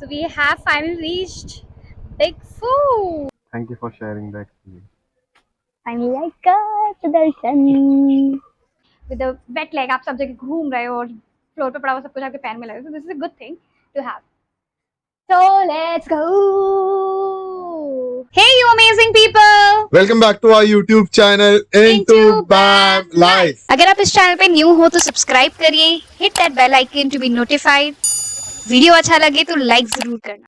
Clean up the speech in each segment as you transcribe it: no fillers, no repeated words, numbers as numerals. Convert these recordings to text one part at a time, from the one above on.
So we have finally reached Big Food. Thank you for sharing the experience. Finally I got the darshan. With the wet leg, आप सब जगह घूम रहे हो और floor पे पड़ा हुआ सब कुछ आपके पैर में लगे. So this is a good thing to have. So let's go. Hey you amazing people. Welcome back to our YouTube channel intoBaMlife. अगर आप इस चैनल पे न्यू हो तो सब्सक्राइब करिए, hit that bell icon to be notified. Video अच्छा लगे तो लाइक जरूर करना.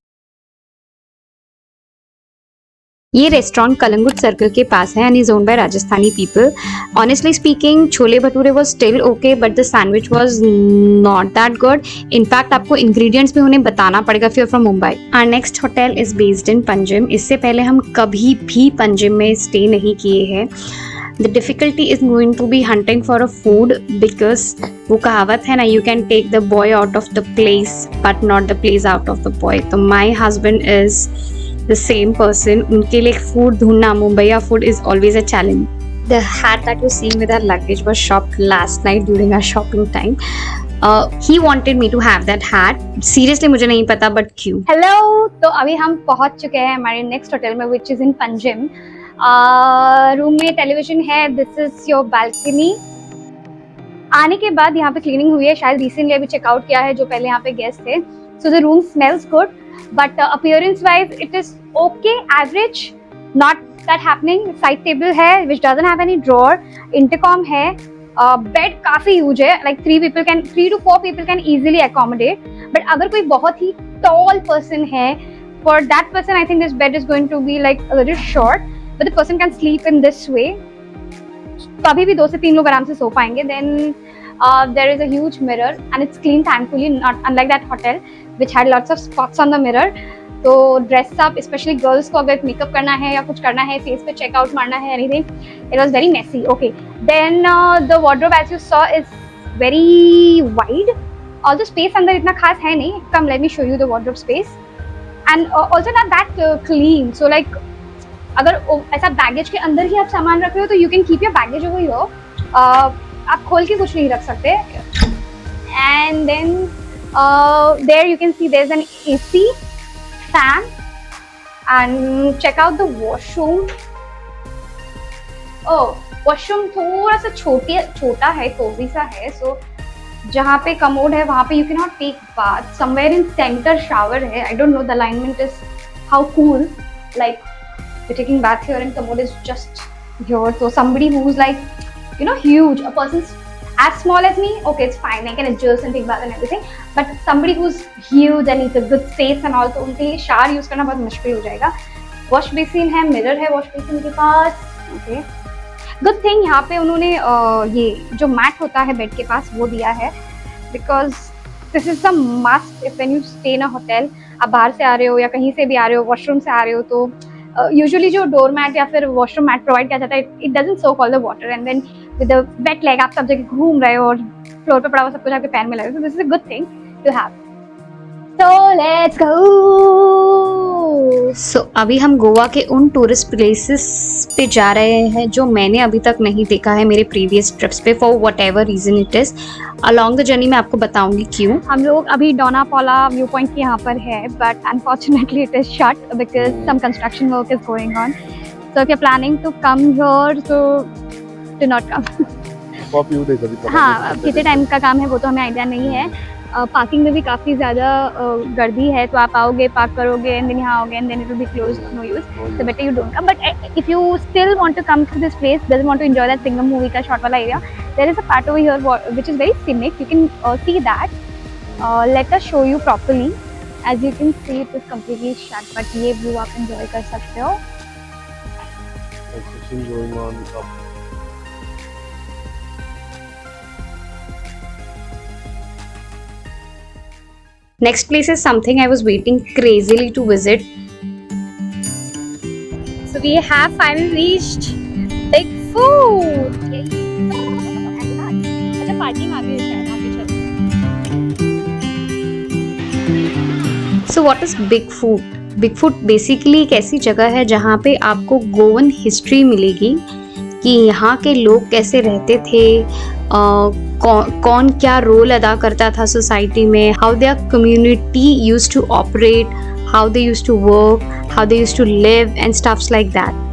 ये रेस्टोरेंट कलंगुट सर्कल के पास है and is owned by Rajasthani people. Honestly speaking, chole bhature was still okay but the sandwich was not that good. In fact आपको इंग्रेडिएंट्स भी उन्हें बताना पड़ेगा if you're from Mumbai. Our next hotel is based in Panjim. इससे पहले हम कभी भी पंजिम में स्टे नहीं किए हैं. The difficulty is going to be hunting for a food because वो कहावत है ना, you can take the boy out of the place but not the place out of the boy. तो my husband is the same person. उनके लिए food ढूंढना, मुंबईया food is always a challenge. The hat that you see with our luggage was shopped last night during our shopping time. He wanted me to have that hat. Seriously मुझे नहीं पता but क्यों. Hello, तो अभी हम पहुंच चुके हैं हमारे नेक्स्ट होटल में which is in Panjim. Room में टेलीविजन है. This is your balcony. आने के बाद यहाँ पे क्लीनिंग हुई है, शायद रिसेंटली अभी चेकआउट किया है जो पहले यहाँ पे गेस्ट थे. So the room smells good but appearance wise it is okay, average, not that happening. Side table है which doesn't have any drawer. Intercom है. बेड काफी ह्यूज है, like 3 to 4 people can easily accommodate. But अगर कोई बहुत ही tall person है, for that person I think this bed is going to be like a little short. But the person can sleep in this way. तो अभी भी 2 से 3 लोग आराम से सो पाएंगे. Then there is a huge mirror and it's clean thankfully, not unlike that hotel which had lots of spots on the mirror. तो dress up, especially girls को अगर मेकअप करना है या कुछ करना है, face पे checkout मारना है, anything, it was very messy. Okay. Then the wardrobe as you saw is very wide. Although space अंदर इतना खास है नहीं. Come let me show you the wardrobe space. And also not that clean. So like अगर ऐसा baggage के अंदर ही आप सामान रख रहे हो तो you can keep your baggage over here. आप खोल के कुछ नहीं रख सकते. And then there you can see there is an AC, fan and check out the washroom. Washroom थोड़ा सा छोटा है, कोजी सा है. सो जहाँ पे कमोड है वहाँ पे you can not take bath. Somewhere in centre shower है. I don't know the alignment is how cool, like you're taking bath here and commode is just here. So somebody who's like, you know, huge, a person's as small as me, okay, it's fine, I can adjust and take bath and everything. But somebody who's huge and needs a good space and all, तो उनके लिए shower use करना बहुत मुश्किल हो जाएगा. Wash basin है, mirror है वॉश बेसिन के पास. ओके, गुड थिंग यहाँ पे उन्होंने ये जो मैट होता है बेड के पास वो दिया है, because this is the must if when you stay in a hotel. आप बाहर से आ रहे हो या कहीं से भी आ रहे हो, वॉशरूम से आ रहे हो, तो यूजुअली जो डोर मैट या फिर वॉशरूम मैट प्रोवाइड किया जाता है, it doesn't soak all the water and then with the wet leg आप सब जगह घूम रहे हो और फ्लोर पे पड़ा हुआ सब कुछ आपके पैर में लगे. So this is a good thing to have. So let's go. So अभी हम गोवा के उन टूरिस्ट प्लेसेस पे जा रहे हैं जो मैंने अभी तक नहीं देखा है मेरे प्रीवियस ट्रिप्स पे, for whatever reason it is. Along the journey मैं आपको बताऊंगी क्यों. हम लोग अभी डोना पौला व्यू पॉइंट के यहाँ पर है but unfortunately it is shut because some construction work is going on. So if you are planning to come here so do not come. हाँ, कितने टाइम का काम है वो तो हमें आइडिया नहीं है. पार्किंग में भी काफ़ी ज़्यादा गर्दी है, तो आप आओगे, पार्क करोगे एंड देन यहाँ आओगे and then it will be close, no use. So better you don't come. But if you still want to come to this place, doesn't want to enjoy that Singham movie का shot वाला area, there is a part over here which is very scenic. You can see that. Let us show you properly. As you can see it is completely shut but ये view आप enjoy कर सकते हो. Next place is something I was waiting crazily to visit. So we have finally reached Big Food. अच्छा parking आ गई है शायद, आगे चलते हैं. So what is Big Food? Big Food basically एक ऐसी जगह है जहाँ पे आपको गोवन हिस्ट्री मिलेगी कि यहाँ के लोग कैसे रहते थे, कौन क्या रोल अदा करता था सोसाइटी में, how their community used to operate, how they used to work, how they used to live and stuffs like that.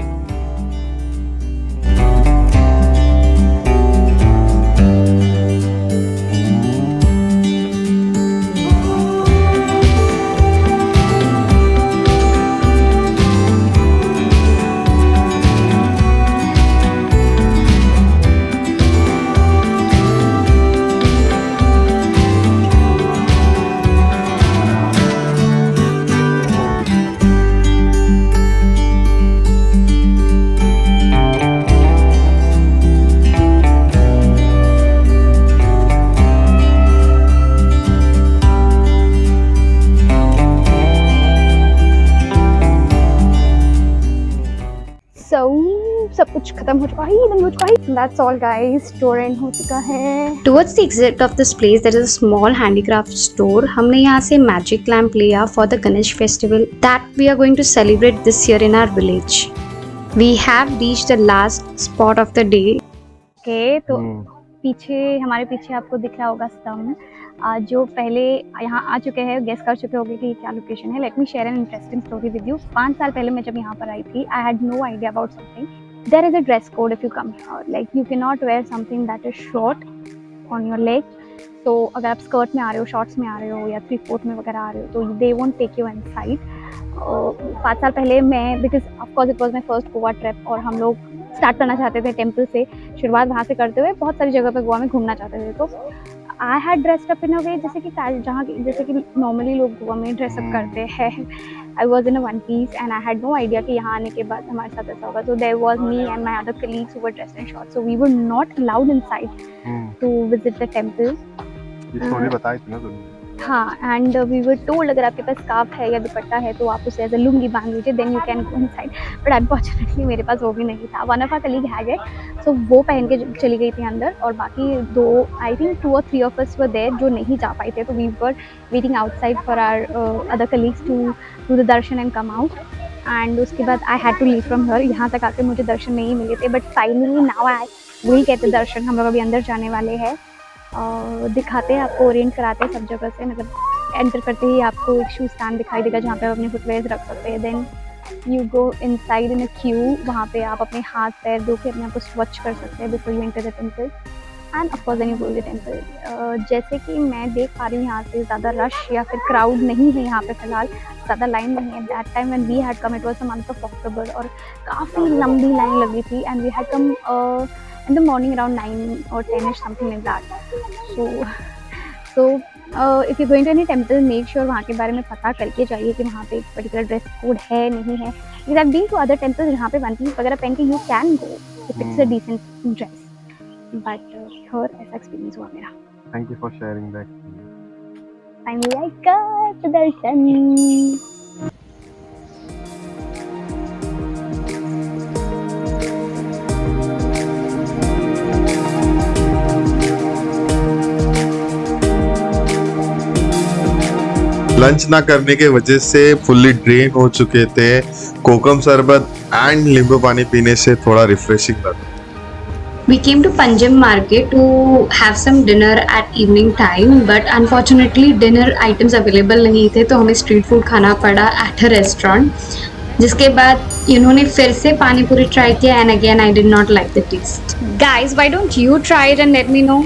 सब कुछ खत्म हो चुका है, एकदम हो चुका है. That's all guys, tour and हो चुका है. Towards the exit of this place, there is a small handicraft store. हमने यहाँ से magic lamp लिया for the Ganesh festival that we are going to celebrate this year in our village. We have reached the last spot of the day. Okay, तो पीछे हमारे पीछे आपको दिख रहा होगा स्तंभ, जो पहले यहाँ आ चुके हैं गेस कर चुके होंगे कि क्या लोकेशन है. Let me share an interesting story with you. 5 साल पहले मैं जब यहाँ पर आई थी, I had no idea about something. There is a dress code if you come here, like you can not wear something that is short on your leg. तो अगर आप स्कर्ट में आ रहे हो, शॉर्ट्स में आ रहे हो या 3/4 में वगैरह आ रहे हो, तो they won't take you inside. 5 साल पहले मैं, because of course it was my first Goa trip, और हम लोग स्टार्ट करना चाहते थे टेम्पल से, शुरुआत वहाँ से करते हुए बहुत सारी जगह पे गोवा में घूमना चाहते थे. तो I had dressed up in a way जैसे कि जैसे कि नॉर्मली लोग गोवा में ड्रेसअप करते हैं. I was in a one piece and I had no idea कि यहाँ आने के बाद हमारे साथ ऐसा होगा. So there was me and my other colleagues who were dressed in shorts, so we were not allowed inside to visit the temple. Story बताई थी ना तुमने. हाँ, एंड वी वर टोल्ड अगर आपके पास स्कार्फ है या दुपट्टा है तो आप उसे एज अ लुंगी बांध लीजिए, then you can go inside. But unfortunately मेरे पास वो भी नहीं था. One of our colleague had it, so वो पहन के चली गई थी अंदर, और बाकी 2 आई थिंक 2 और 3 ऑफ अस वर देयर जो नहीं जा पाए थे. तो we were waiting outside for our other colleagues to do the darshan and come out. And उसके बाद I had to leave from her. यहाँ तक आके मुझे दर्शन नहीं मिले थे, बट फाइनली नाउ आई वही कहते दर्शन. हम लोग अभी अंदर जाने वाले हैं, दिखाते हैं आपको, ओरिएंट कराते हैं सब जगह से. मतलब एंटर करते ही आपको एक शू स्टैंड दिखाई देगा जहाँ पे आप अपने फुटवेयर्स रख सकते हैं. Then you go inside in a queue, वहाँ पे आप अपने हाथ पैर धो के अपने आप को स्वच्छ कर सकते हैं before you enter the temple. And of course then you go the temple. जैसे कि मैं देख पा रही हूँ यहाँ से ज़्यादा रश या फिर क्राउड नहीं है यहाँ पे फ़िलहाल, ज़्यादा लाइन नहीं है. That time when we had come it was the month of October, और काफ़ी लंबी लाइन लगी थी. And we had come in the morning around 9 or 10ish, something like that. So if you're going to any temple, make sure वहाँ के बारे में पता करके जाइए कि वहाँ पे एक पर्टिकुलर ड्रेस कोड है नहीं है. Because I've been to other temples जहाँ पे वन पीस वगैरह पहन के you can go if it's a decent dress, but here ऐसा एक्सपीरियंस हुआ मेरा. Thank you for sharing that. Finally I got the darshan. Lunch ना करने के वजह से फुल्ली ड्रेन हो चुके थे. कोकम शरबत एंड नींबू पानी पीने से थोड़ा रिफ्रेशिंग लगा. We came to Panjim market to have some dinner at evening time, but unfortunately dinner items available नहीं थे, तो हमें street food खाना पड़ा at a restaurant. जिसके बाद इन्होंने फिर से पानी पूरी ट्राई किया, and again I did not like the taste. Guys, why don't you try it and let me know?